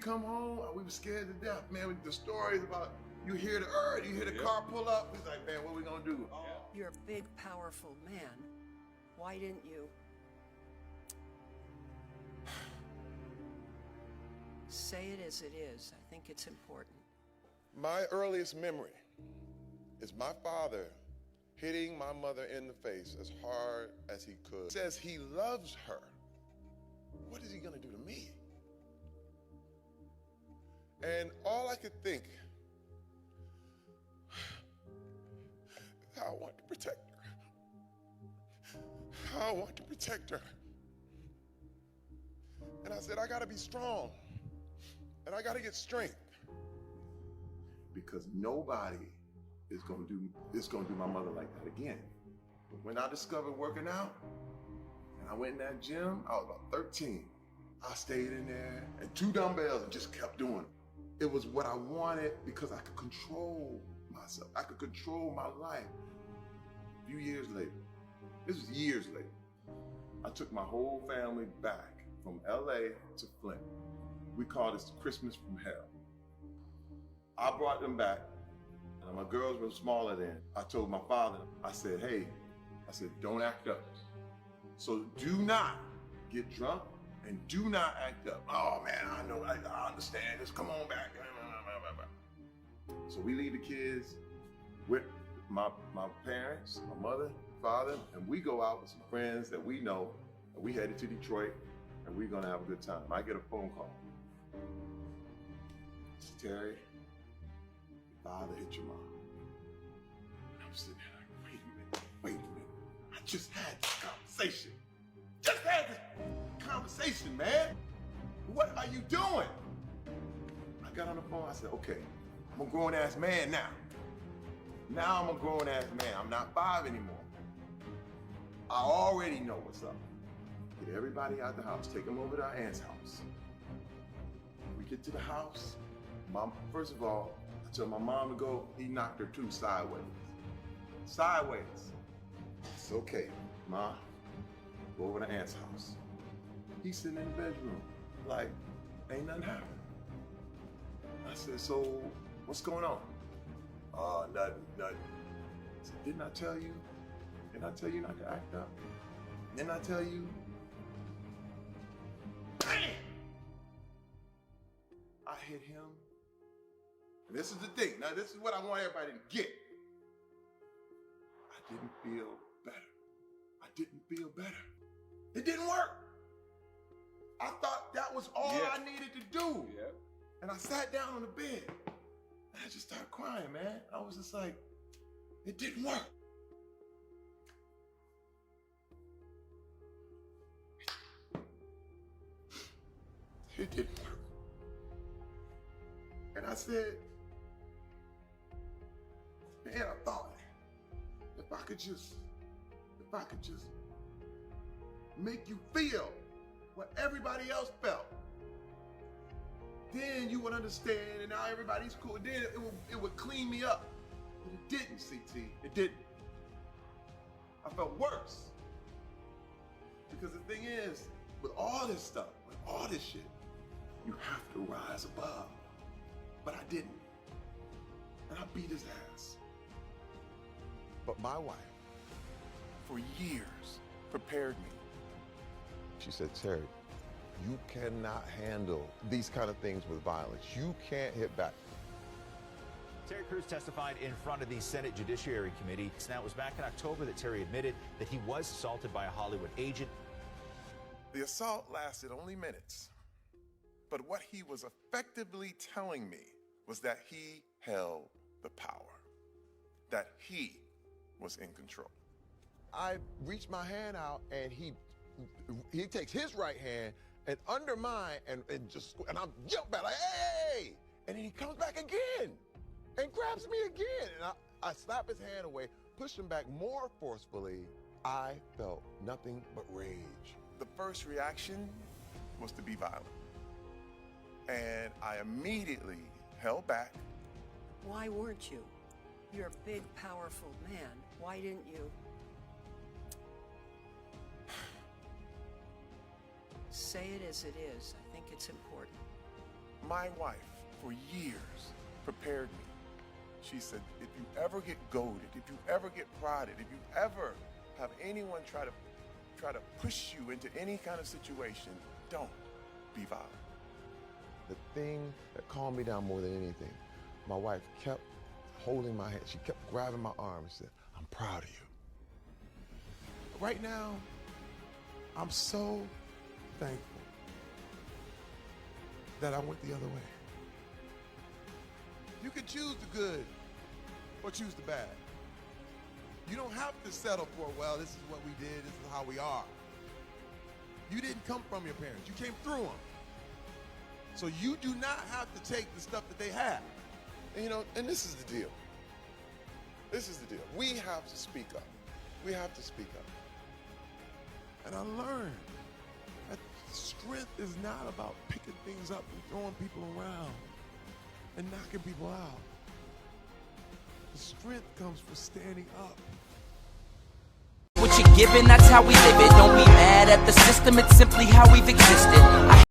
come home, we were scared to death, man. The stories about you hear the car pull up. He's like, man, what are we gonna do? Oh. You're a big, powerful man. Why didn't you say it as it is? I think it's important. My earliest memory is my father hitting my mother in the face as hard as he could. He says he loves her. What is he gonna do to me? And all I could think, I want to protect her. I want to protect her. And I said, I gotta be strong. And I gotta get strength. Because nobody is gonna do my mother like that again. When I discovered working out, and I went in that gym, I was about 13. I stayed in there and 2 dumbbells and just kept doing it. It was what I wanted because I could control myself. I could control my life. A few years later, this was years later, I took my whole family back from LA to Flint. We call this Christmas from hell. I brought them back, and my girls were smaller then. I told my father, I said, hey, don't act up. So do not get drunk and do not act up. Oh man, I know, I understand, just come on back. So we leave the kids with my parents, my mother, father, and we go out with some friends that we know, and we headed to Detroit, and we're gonna have a good time. I get a phone call. Terry, your father hit your mom. And I'm sitting there like, wait a minute. I just had this conversation. Man. What are you doing? I got on the phone, I said, okay, I'm a grown ass man now. Now I'm a grown ass man. I'm not 5 anymore. I already know what's up. Get everybody out the house, take them over to our aunt's house. We get to the house. First of all, I tell my mom to go, he knocked her too sideways. Sideways. It's okay, Ma. Go over to aunt's house. He's sitting in the bedroom, like, ain't nothing happened. I said, so what's going on? Nothing. I said, didn't I tell you? Didn't I tell you not to act up? Didn't I tell you? Bam! I hit him. And this is the thing. Now, this is what I want everybody to get. I didn't feel better. It didn't work. I thought that was all I needed to do. Yep. And I sat down on the bed and I just started crying, man. I was just like, it didn't work. It didn't work. And I said, man, I thought if I could just make you feel what everybody else felt, then you would understand, and now everybody's cool. Then it would clean me up. But it didn't, CT. It didn't. I felt worse. Because the thing is, with all this stuff, with all this shit, you have to rise above. But I didn't. And I beat his ass. But my wife, for years, prepared me. She said, Terry, you cannot handle these kind of things with violence. You can't hit back. Terry Crews testified in front of the Senate Judiciary Committee. Now, it was back in October that Terry admitted that he was assaulted by a Hollywood agent. The assault lasted only minutes. But what he was effectively telling me was that he held the power, that he was in control. I reached my hand out and he takes his right hand and under mine and I'm jump back like, hey! And then he comes back again and grabs me again. And I slap his hand away, push him back more forcefully. I felt nothing but rage. The first reaction was to be violent. And I immediately held back. Why weren't you? You're a big, powerful man. Why didn't you say it as it is? I think it's important. My wife, for years, prepared me. She said, if you ever get goaded, if you ever get prodded, if you ever have anyone try to push you into any kind of situation, don't be violent. The thing that calmed me down more than anything, my wife kept holding my hand. She kept grabbing my arm and said, I'm proud of you. Right now, I'm so thankful that I went the other way. You can choose the good or choose the bad. You don't have to settle for, well, this is what we did, this is how we are. You didn't come from your parents, you came through them. So you do not have to take the stuff that they have. And, and this is the deal. This is the deal. We have to speak up. We have to speak up. And I learned that strength is not about picking things up and throwing people around and knocking people out. The strength comes from standing up. What you're given, that's how we live it. Don't be mad at the system, it's simply how we've existed.